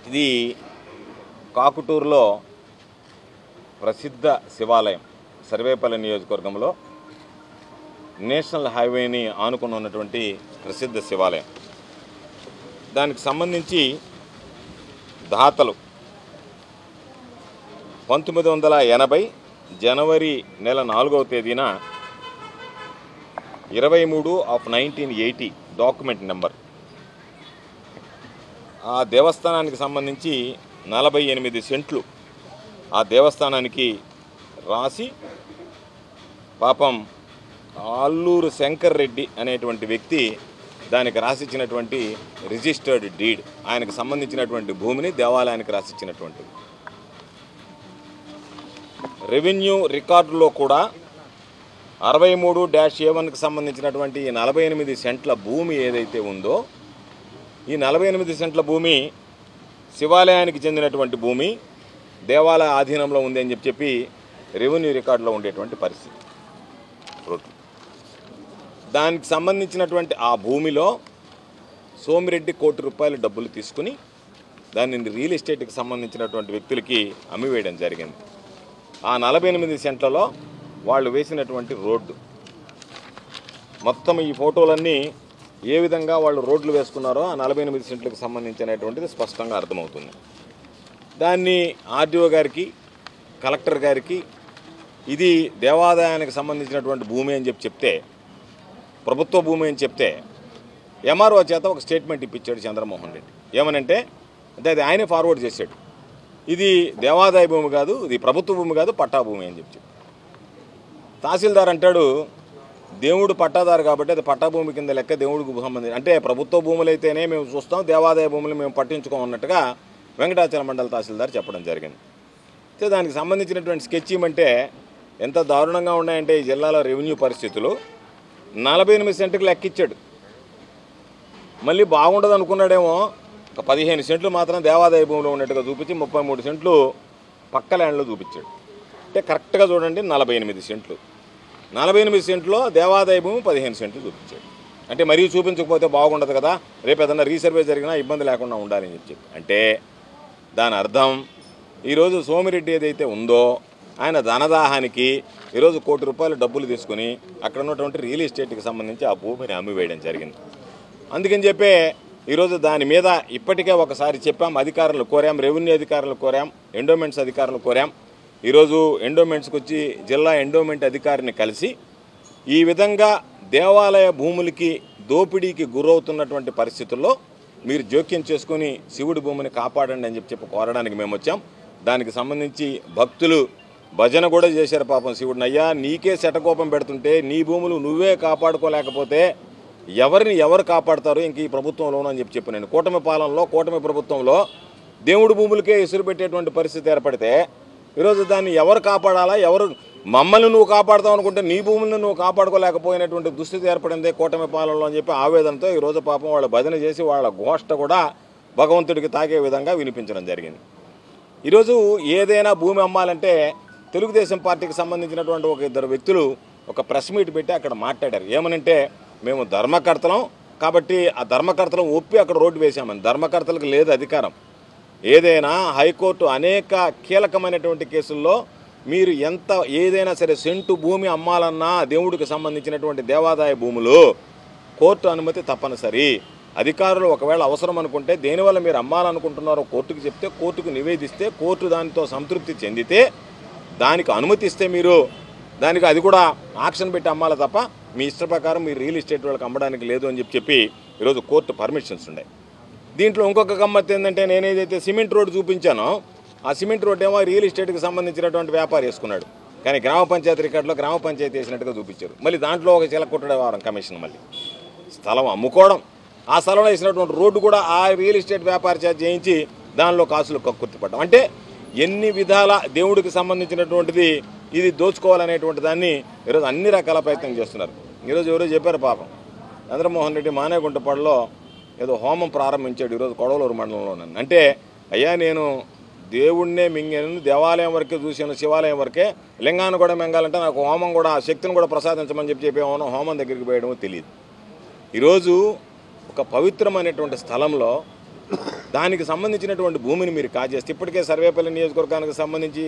ఇది కాకుటూరులో ప్రసిద్ధ శివాలయం. సర్వేపల్లి నియోజకవర్గంలో నేషనల్ హైవేని ఆనుకుని ఉన్నటువంటి ప్రసిద్ధ శివాలయం. దానికి సంబంధించి దాతలు 1980 జనవరి నెల 4వ తేదీన 23/1980 డాక్యుమెంట్ నెంబర్ ఆ దేవస్థానానికి సంబంధించి 48 సెంట్లు ఆ దేవస్థానానికి రాసి పాపం అల్లూరు శంకర్ రెడ్డి అనేటువంటి వ్యక్తి దానికి రాసిచ్చినటువంటి రిజిస్టర్డ్ డీడ్, ఆయనకు సంబంధించినటువంటి భూమిని దేవాలయానికి రాసిచ్చినటువంటిది. రెవెన్యూ రికార్డులో కూడా 63-A1కి సంబంధించినటువంటి 48 సెంట్ల భూమి ఏదైతే ఉందో, ఈ 48 సెంట్ల భూమి శివాలయానికి చెందినటువంటి భూమి, దేవాలయ ఆధీనంలో ఉంది అని చెప్పి రెవెన్యూ రికార్డులో ఉండేటువంటి పరిస్థితి. దానికి సంబంధించినటువంటి ఆ భూమిలో సోమిరెడ్డి ₹1 కోటి డబ్బులు తీసుకుని దానిని రియల్ ఎస్టేట్కి సంబంధించినటువంటి వ్యక్తులకి అమ్మివేయడం జరిగింది. ఆ 48 సెంట్లలో వాళ్ళు వేసినటువంటి రోడ్డు మొత్తం, ఈ ఫోటోలన్నీ ఏ విధంగా వాళ్ళు రోడ్లు వేసుకున్నారో ఆ 48 సెంట్లకు సంబంధించినటువంటిది స్పష్టంగా అర్థమవుతుంది. దాన్ని ఆర్డీఓ గారికి, కలెక్టర్ గారికి ఇది దేవాదాయానికి సంబంధించినటువంటి భూమి అని చెప్తే, ప్రభుత్వ భూమి అని చెప్తే, ఎంఆర్ఓ చేత ఒక స్టేట్మెంట్ ఇప్పించాడు చంద్రమోహన్ రెడ్డి. ఏమనంటే అది ఆయనే ఫార్వర్డ్ చేశాడు, ఇది దేవాదాయ భూమి కాదు, ఇది ప్రభుత్వ భూమి కాదు, పట్టా భూమి అని చెప్పి. తహసీల్దార్ అంటాడు దేవుడు పట్టాదారు కాబట్టి అది పట్టా భూమి కింద లెక్క, దేవుడికి సంబంధించి అంటే ప్రభుత్వ భూములు అయితేనే మేము చూస్తాం, దేవాదాయ భూములు మేము పట్టించుకోమన్నట్టుగా వెంకటాచలం మండల తహసీల్దార్ చెప్పడం జరిగింది. అయితే దానికి సంబంధించినటువంటి స్కెచ్ ఇవ్వమంటే ఎంత దారుణంగా ఉన్నాయంటే ఈ జిల్లాలో రెవెన్యూ పరిస్థితులు. 48 సెంట్లకు లెక్కిచ్చాడు. మళ్ళీ బాగుండదు అనుకున్నాడేమో, ఒక 15 సెంట్లు మాత్రం దేవాదాయ భూమిలో ఉన్నట్టుగా చూపించి 33 సెంట్లు పక్క ల్యాండ్లో చూపించాడు. అంటే కరెక్ట్గా చూడండి, 48 సెంట్లు, 48 సెంట్లో దేవాదాయ భూమి 15 సెంట్లు చూపించాడు. అంటే మరీ చూపించకపోతే బాగుండదు కదా, రేపు ఏదన్నా రీసర్వే జరిగినా ఇబ్బంది లేకుండా ఉండాలని చెప్పి. అంటే దాని అర్థం ఈరోజు సోమిరెడ్డి ఏదైతే ఉందో ఆయన ధనదాహానికి ఈరోజు ₹1 కోటి డబ్బులు తీసుకుని అక్కడ ఉన్నటువంటి రియల్ ఎస్టేట్కి సంబంధించి ఆ భూమిని అమ్మివేయడం జరిగింది. అందుకని చెప్పే ఈరోజు దాని మీద ఇప్పటికే ఒకసారి చెప్పాం, అధికారులు కోరాం, రెవెన్యూ అధికారులు కోరాం, ఎండోమెంట్స్ అధికారులు కోరాం. ఈరోజు ఎండోమెంట్స్కి వచ్చి జిల్లా ఎండోమెంట్ అధికారిని కలిసి ఈ విధంగా దేవాలయ భూములకి దోపిడీకి గురవుతున్నటువంటి పరిస్థితుల్లో మీరు జోక్యం చేసుకుని శివుడి భూమిని కాపాడండి అని చెప్పి కోరడానికి మేము వచ్చాం. దానికి సంబంధించి భక్తులు భజన కూడా చేశారు. పాపం శివుడిని, అయ్యా నీకే శటకోపం పెడుతుంటే నీ భూములు నువ్వే కాపాడుకోలేకపోతే ఎవరు కాపాడతారు ఇంక ఈ ప్రభుత్వంలోనూ అని చెప్పి నేను. కూటమి పాలనలో, కూటమి ప్రభుత్వంలో దేవుడి భూములకే ఇసురు పెట్టేటువంటి పరిస్థితి ఏర్పడితే ఈరోజు దాన్ని ఎవరు కాపాడాలా, ఎవరు మమ్మల్ని నువ్వు కాపాడుతావు అనుకుంటే నీ భూములను నువ్వు కాపాడుకోలేకపోయినటువంటి దుస్థితి ఏర్పడింది కూటమి పాలనలో అని చెప్పి ఆవేదనతో ఈరోజు పాపం వాళ్ళ భజన చేసి వాళ్ళ ఘోష కూడా భగవంతుడికి తాకే విధంగా వినిపించడం జరిగింది. ఈరోజు ఏదైనా భూమి అమ్మాలంటే తెలుగుదేశం పార్టీకి సంబంధించినటువంటి ఒక 2 వ్యక్తులు ఒక ప్రెస్ మీట్ పెట్టి అక్కడ మాట్లాడారు. ఏమనంటే మేము ధర్మకర్తలం కాబట్టి ఆ ధర్మకర్తలం ఒప్పి అక్కడ రోడ్డు వేసామని. ధర్మకర్తలకు లేదు అధికారం. ఏదైనా హైకోర్టు అనేక కీలకమైనటువంటి కేసుల్లో మీరు ఏదైనా సరే సెంటు భూమి అమ్మాలన్నా దేవుడికి సంబంధించినటువంటి దేవాదాయ భూములు కోర్టు అనుమతి తప్పనిసరి. అధికారులు ఒకవేళ అవసరం అనుకుంటే దేనివల్ల మీరు అమ్మాలనుకుంటున్నారో కోర్టుకు చెప్తే, కోర్టుకు నివేదిస్తే, కోర్టు దానితో సంతృప్తి చెందితే దానికి అనుమతిస్తే మీరు దానికి అది కూడా ఆక్షన్ పెట్టి అమ్మాలి తప్ప మీ ఇష్ట ప్రకారం మీరు రియల్ ఎస్టేట్ వాళ్ళకి అమ్మడానికి లేదు అని చెప్పి ఈరోజు కోర్టు పర్మిషన్స్ ఉన్నాయి. దీంట్లో ఇంకొక గమ్మత్తు ఏంటంటే నేను ఏదైతే సిమెంట్ రోడ్డు చూపించానో ఆ సిమెంట్ రోడ్డు ఏమో రియల్ ఎస్టేట్కి సంబంధించినటువంటి వ్యాపారం వేసుకున్నాడు, కానీ గ్రామ పంచాయతీ రికార్డులో గ్రామ పంచాయతీ వేసినట్టుగా చూపించారు. మళ్ళీ దాంట్లో ఒక చిలకొట్టడ వ్యవహారం కమిషన్, మళ్ళీ స్థలం అమ్ముకోవడం, ఆ స్థలంలో వేసినటువంటి రోడ్డు కూడా ఆ రియల్ ఎస్టేట్ వ్యాపార చేత చేయించి దానిలో కాసులు కక్కుర్తిపడ్డం. అంటే ఎన్ని విధాల దేవుడికి సంబంధించినటువంటిది ఇది దోచుకోవాలనేటువంటి దాన్ని ఈరోజు అన్ని రకాల ప్రయత్నం చేస్తున్నారు. ఈరోజు ఎవరో చెప్పారు పాపం, చంద్రమోహన్ రెడ్డి మానేగుంటపాడులో ఏదో హోమం ప్రారంభించాడు ఈరోజు కొడవలూరు మండలంలో. అంటే అయ్యా నేను దేవుడినే మింగాను, దేవాలయం వరకే చూశాను, శివాలయం వరకే, లింగాన్ని కూడా మింగాలంటే నాకు హోమం కూడా ఆ శక్తిని కూడా ప్రసాదించమని చెప్పేమో హోమం దగ్గరికి పోయడమో తెలియదు. ఈరోజు ఒక పవిత్రమైనటువంటి స్థలంలో దానికి సంబంధించినటువంటి భూమిని మీరు కాజేస్తే ఇప్పటికే సర్వేపల్లి నియోజకవర్గానికి సంబంధించి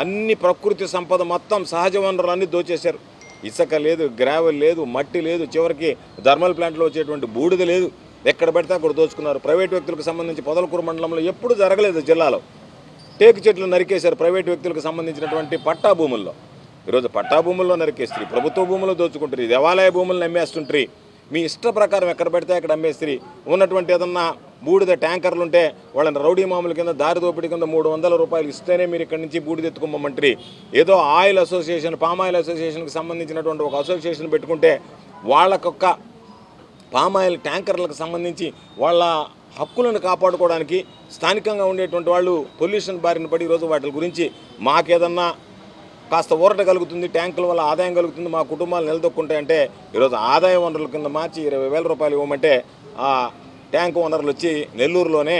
అన్ని ప్రకృతి సంపద మొత్తం సహజ వనరులన్నీ దోచేశారు. ఇసుక లేదు, గ్రావెల్ లేదు, మట్టి లేదు, చివరికి థర్మల్ ప్లాంట్లో వచ్చేటువంటి బూడిద లేదు. ఎక్కడ పడితే అక్కడ దోచుకున్నారు. ప్రైవేట్ వ్యక్తులకు సంబంధించి పొదలకూరు మండలంలో ఎప్పుడు జరగలేదు జిల్లాలో. టేకు చెట్లు నరికేశారు ప్రైవేట్ వ్యక్తులకు సంబంధించినటువంటి పట్టా భూముల్లో. ఈరోజు పట్టా భూముల్లో నరికేస్తారు, ప్రభుత్వ భూముల్లో దోచుకుంటారు, దేవాలయ భూములను అమ్మేస్తుంటారు. మీ ఇష్ట ప్రకారం ఎక్కడ పడితే అక్కడ అమ్మేస్తారు. ఉన్నటువంటి ఏదన్నా బూడిద ట్యాంకర్లు ఉంటే వాళ్ళని రౌడీ మామూలు కింద దారి దోపిడీ కింద 300 రూపాయలు ఇస్తేనే మీరు ఇక్కడి నుంచి బూడిద ఎత్తుకోమంటారు. ఏదో ఆయిల్ అసోసియేషన్, పామాయిల్ అసోసియేషన్కి సంబంధించినటువంటి ఒక అసోసియేషన్ పెట్టుకుంటే వాళ్ళకొక్క పామాయిల్ ట్యాంకర్లకు సంబంధించి వాళ్ళ హక్కులను కాపాడుకోవడానికి స్థానికంగా ఉండేటువంటి వాళ్ళు పొల్యూషన్ బారిన పడి ఈరోజు వాటి గురించి మాకేదన్నా కాస్త ఊరట కలుగుతుంది, ట్యాంకుల వల్ల ఆదాయం కలుగుతుంది, మా కుటుంబాలు నిలదొక్కుంటాయంటే ఈరోజు ఆదాయ వనరుల కింద మార్చి 20,000 రూపాయలు ఇవ్వమంటే ఆ ట్యాంకు వనరులు వచ్చి నెల్లూరులోనే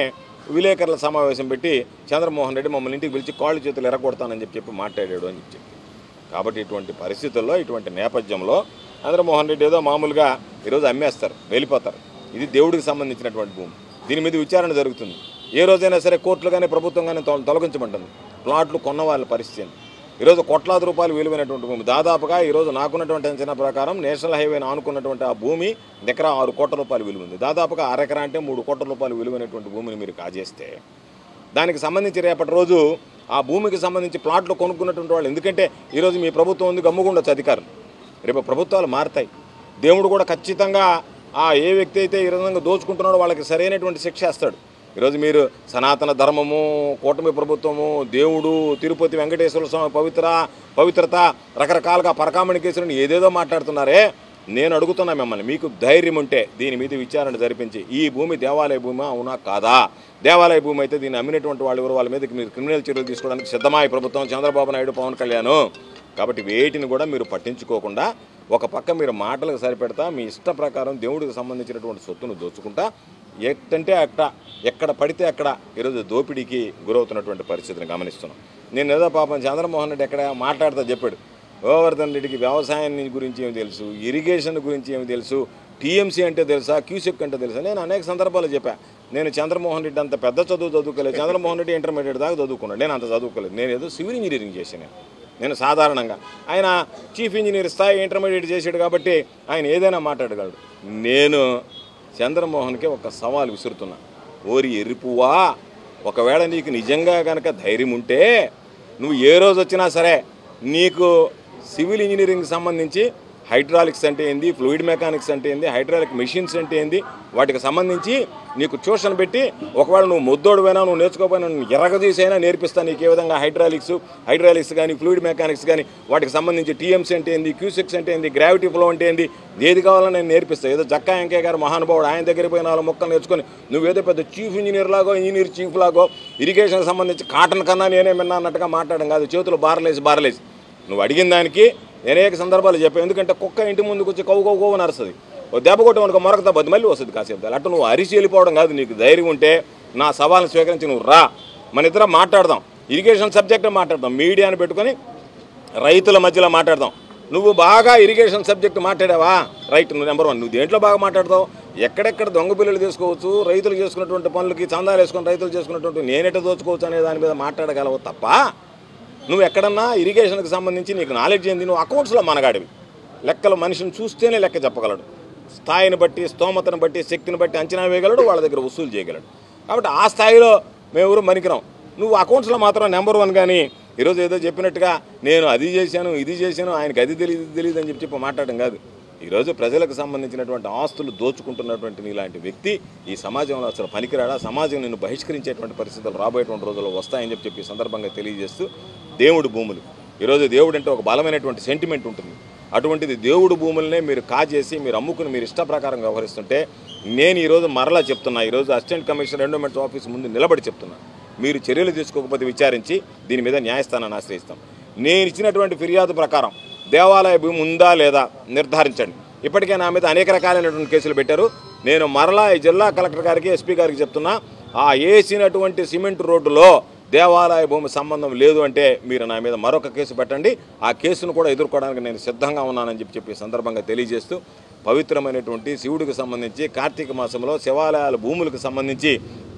విలేకరుల సమావేశం పెట్టి చంద్రమోహన్ రెడ్డి మమ్మల్ని ఇంటికి పిలిచి కాళ్ళు చేతులు ఎరగొడతానని చెప్పి మాట్లాడాడు అని చెప్పి. కాబట్టి ఇటువంటి పరిస్థితుల్లో, ఇటువంటి నేపథ్యంలో చంద్రమోహన్ రెడ్డి ఏదో మామూలుగా ఈరోజు అమ్మేస్తారు, వెళ్ళిపోతారు. ఇది దేవుడికి సంబంధించినటువంటి భూమి. దీని మీద విచారణ జరుగుతుంది. ఏ రోజైనా సరే కోర్టులు కానీ ప్రభుత్వం కానీ తొలగించమంటుంది. ప్లాట్లు కొన్న వాళ్ళ పరిస్థితి ఈరోజు కోట్లాది రూపాయలు విలువైనటువంటి భూమి. దాదాపుగా ఈరోజు నాకున్నటువంటి అంచనా ప్రకారం నేషనల్ హైవేని ఆనుకున్నటువంటి ఆ భూమి ఎకరా 6 కోట్ల రూపాయలు విలువ ఉంది. దాదాపుగా అరెకరా అంటే 3 కోట్ల రూపాయలు విలువైనటువంటి భూమిని మీరు కాజేస్తే దానికి సంబంధించి రేపటి రోజు ఆ భూమికి సంబంధించి ప్లాట్లు కొనుక్కున్నటువంటి వాళ్ళు, ఎందుకంటే ఈరోజు మీ ప్రభుత్వం ఉంది, గమ్ముగుండొచ్చు అధికారులు, రేపు ప్రభుత్వాలు మారుతాయి. దేవుడు కూడా ఖచ్చితంగా ఏ వ్యక్తి అయితే ఈ విధంగా దోచుకుంటున్నాడో వాళ్ళకి సరైనటువంటి శిక్ష వేస్తాడు. ఈరోజు మీరు సనాతన ధర్మము, కూటమి ప్రభుత్వము, దేవుడు, తిరుపతి వెంకటేశ్వర స్వామి పవిత్రత రకరకాలుగా పరకామణి కేసులను ఏదేదో మాట్లాడుతున్నారే. నేను అడుగుతున్నా మిమ్మల్ని, మీకు ధైర్యం ఉంటే దీని మీద విచారణ జరిపించి ఈ భూమి దేవాలయ భూమి అవునా కాదా, దేవాలయ భూమి అయితే దీన్ని అమ్మినటువంటి వాళ్ళ మీద మీరు క్రిమినల్ చర్యలు తీసుకోవడానికి సిద్ధమా ఈ ప్రభుత్వం, చంద్రబాబు నాయుడు, పవన్ కళ్యాణ్. కాబట్టి వేటిని కూడా మీరు పట్టించుకోకుండా ఒక పక్క మీరు మాటలకు సరిపెడతా మీ ఇష్ట ప్రకారం దేవుడికి సంబంధించినటువంటి సొత్తును దోచుకుంటా ఎట్టంటే ఎక్కడ పడితే అక్కడ ఈరోజు దోపిడీకి గురవుతున్నటువంటి పరిస్థితిని గమనిస్తున్నాం. నేను ఏదో పాపం చంద్రమోహన్ రెడ్డి ఎక్కడ మాట్లాడుతూ చెప్పాడు, గోవర్ధన్ రెడ్డికి వ్యవసాయం గురించి ఏమి తెలుసు, ఇరిగేషన్ గురించి ఏమి తెలుసు, టీఎంసీ అంటే తెలుసా, క్యూసెక్ అంటే తెలుసా. నేను అనేక సందర్భాలు చెప్పాను, నేను చంద్రమోహన్ రెడ్డి అంత పెద్ద చదువుకోలేదు, చంద్రమోహన్ రెడ్డి ఇంటర్మీడియట్ దాకా చదువుకున్నాడు, నేను అంత చదువుకోలేదు. నేను ఏదో సివిల్ ఇంజనీరింగ్ చేశాను. నేను సాధారణంగా ఆయన చీఫ్ ఇంజనీర్ స్థాయి ఇంటర్మీడియట్ చేశాడు కాబట్టి ఆయన ఏదైనా మాట్లాడగలడు. నేను చంద్రమోహన్కి ఒక సవాల్ విసురుతున్నా, ఓరి ఎర్రిపువా, ఒకవేళ నీకు నిజంగా కనుక ధైర్యం ఉంటే నువ్వు ఏ రోజు వచ్చినా సరే నీకు సివిల్ ఇంజనీరింగ్కి సంబంధించి హైడ్రాలిక్స్ అంటే ఏంది, ఫ్లూయిడ్ మెకానిక్స్ అంటే ఏంది, హైడ్రాలిక్ మెషిన్స్ అంటే ఏంది, వాటికి సంబంధించి నీకు ట్యూషన్ పెట్టి ఒకవేళ నువ్వు ముద్దోడుపోయినా నువ్వు నేర్చుకోపోయినా నువ్వు ఎరగదీసైనా నేర్పిస్తాను నీకు ఏ విధంగా హైడ్రాలిక్స్ కానీ ఫ్లూయిడ్ మెకానిక్స్ కానీ వాటికి సంబంధించి టీఎంసీ అంటే ఏంది, క్యూసెక్స్ అంటే ఏంది, గ్రావిటీ ఫ్లో అంటే ఏంది, ఏది కావాలో నేను నేర్పిస్తాను. ఏదో జక్కా వెంకయ్య గారు మహానుభావుడు, ఆయన దగ్గర పోయి 4 మొక్కలు నేర్చుకొని నువ్వేదో పెద్ద చీఫ్ ఇంజనీర్ లాగో ఇంజనీర్ చీఫ్ లాగో ఇరిగేషన్ సంబంధించి కాటన్ కన్నా నేనే విన్నా అన్నట్టుగా మాట్లాడడం కాదు. చేతులు బారలేసి నువ్వు అడిగిన దానికి అనేక సందర్భాలు చెప్పాను. ఎందుకంటే కుక్క ఇంటి ముందుకు వచ్చి కవ్వు అని అరుస్తుంది, దెబ్బ కొట్టమనుకో మరొక దెబ్బ మళ్ళీ వస్తుంది కాసేపు. అట్లా నువ్వు అరిచి వెళ్ళిపోవడం కాదు. నీకు ధైర్యం ఉంటే నా సవాల్ని స్వీకరించి నువ్వు రా, మన ఇద్దరం మాట్లాడదాం, ఇరిగేషన్ సబ్జెక్టు మాట్లాడదాం, మీడియాని పెట్టుకొని రైతుల మధ్యలో మాట్లాడదాం. నువ్వు బాగా ఇరిగేషన్ సబ్జెక్టు మాట్లాడావా, రైట్, నువ్వు నెంబర్ 1. నువ్వు దేంట్లో బాగా మాట్లాడతావు, ఎక్కడెక్కడ దొంగ పిల్లలు తీసుకోవచ్చు, రైతులు చేసుకున్నటువంటి పనులకి చందాలు వేసుకొని రైతులు చేసుకున్నటువంటి నేనెట దోచుకోవచ్చు అనే దాని మీద మాట్లాడగలవు తప్ప నువ్వు ఎక్కడన్నా ఇరిగేషన్కి సంబంధించి నీకు నాలెడ్జ్ ఏంది, నువ్వు అకౌంట్స్లో మనగాడివి. లెక్కలు మనిషిని చూస్తేనే లెక్క చెప్పగలడు, స్థాయిని బట్టి, స్తోమతను బట్టి, శక్తిని బట్టి అంచనా వేయగలడు, వాళ్ళ దగ్గర వసూలు చేయగలడు. కాబట్టి ఆ స్థాయిలో మేము మనికిరాం. నువ్వు అకౌంట్స్లో మాత్రం నెంబర్ 1. కానీ ఈరోజు ఏదో చెప్పినట్టుగా నేను అది చేశాను ఇది చేశాను ఆయనకి అది తెలియదు అని చెప్పి మాట్లాడడం కాదు. ఈరోజు ప్రజలకు సంబంధించినటువంటి ఆస్తులు దోచుకుంటున్నటువంటి నీలాంటి వ్యక్తి ఈ సమాజంలో అసలు పనికిరాడా, సమాజం నిన్ను బహిష్కరించేటువంటి పరిస్థితులు రాబోయేటువంటి రోజుల్లో వస్తాయని చెప్పి సందర్భంగా తెలియజేస్తూ, దేవుడు భూములు, ఈరోజు దేవుడు అంటే ఒక బలమైనటువంటి సెంటిమెంట్ ఉంటుంది. అటువంటిది దేవుడు భూములనే మీరు కాజేసి మీరు అమ్ముకుని మీరు ఇష్ట ప్రకారం వ్యవహరిస్తుంటే నేను ఈరోజు మరలా చెప్తున్నా, ఈరోజు అసిస్టెంట్ కమిషనర్ ఎండోమెంట్స్ ఆఫీస్ ముందు నిలబడి చెప్తున్నా, మీరు చర్యలు తీసుకోకపోతే విచారించి దీని మీద న్యాయస్థానాన్ని ఆశ్రయిస్తాం. నేను ఇచ్చినటువంటి ఫిర్యాదు ప్రకారం దేవాలయ భూమి ఉందా లేదా నిర్ధారించండి. ఇప్పటికే నా మీద అనేక రకాలైనటువంటి కేసులు పెట్టారు. నేను మరలా ఈ జిల్లా కలెక్టర్ గారికి, ఎస్పీ గారికి చెప్తున్నా, ఆ వేసినటువంటి సిమెంట్ రోడ్డులో దేవాలయ భూమి సంబంధం లేదు అంటే మీరు నా మీద మరొక కేసు పెట్టండి. ఆ కేసును కూడా ఎదుర్కోవడానికి నేను సిద్ధంగా ఉన్నానని చెప్పి సందర్భంగా తెలియజేస్తూ, పవిత్రమైనటువంటి శివుడికి సంబంధించి కార్తీక మాసంలో శివాలయాల భూములకు సంబంధించి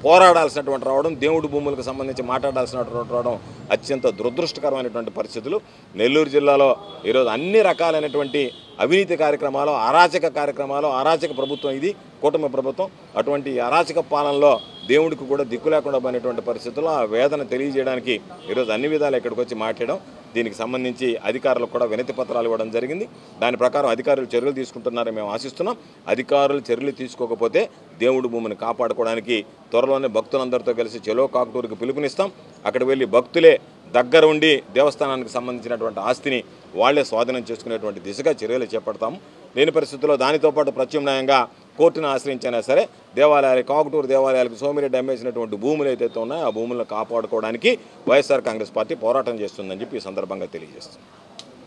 పోరాడాల్సినటువంటి రావడం, దేవుడి భూములకు సంబంధించి మాట్లాడాల్సినటువంటి రావడం అత్యంత దురదృష్టకరమైనటువంటి పరిస్థితులు. నెల్లూరు జిల్లాలో ఈరోజు అన్ని రకాలైనటువంటి అవినీతి కార్యక్రమాలు, అరాచక కార్యక్రమాలు, అరాచక ప్రభుత్వం ఇది కూటమి ప్రభుత్వం. అటువంటి అరాచక పాలనలో దేవుడికి కూడా దిక్కు లేకుండా పోయినటువంటి పరిస్థితుల్లో ఆ వేదన తెలియజేయడానికి ఈరోజు అన్ని విధాలు ఇక్కడికి వచ్చి మాట్లాడడం. దీనికి సంబంధించి అధికారులకు కూడా వినతి పత్రాలు ఇవ్వడం జరిగింది. దాని ప్రకారం అధికారులు చర్యలు తీసుకుంటున్నారని మేము ఆశిస్తున్నాం. అధికారులు చర్యలు తీసుకోకపోతే దేవుడి భూమిని కాపాడుకోవడానికి త్వరలోనే భక్తులందరితో కలిసి చెలో కాకుటూరుకి పిలుపునిస్తాం. అక్కడ వెళ్ళి భక్తులే దగ్గర ఉండి దేవస్థానానికి సంబంధించినటువంటి ఆస్తిని వాళ్లే స్వాధీనం చేసుకునేటువంటి దిశగా చర్యలు చేపడతాము. లేని పరిస్థితుల్లో దానితో పాటు ప్రత్యామ్నాయంగా కోర్టును ఆశ్రయించినా సరే దేవాలయాలు, కాకుటూరు దేవాలయాలకు సోమిరెడ్డి అమ్మేసినటువంటి భూములు ఏదైతే ఉన్నాయో ఆ భూములను కాపాడుకోవడానికి వైఎస్ఆర్ కాంగ్రెస్ పార్టీ పోరాటం చేస్తుందని చెప్పి ఈ సందర్భంగా తెలియజేస్తుంది.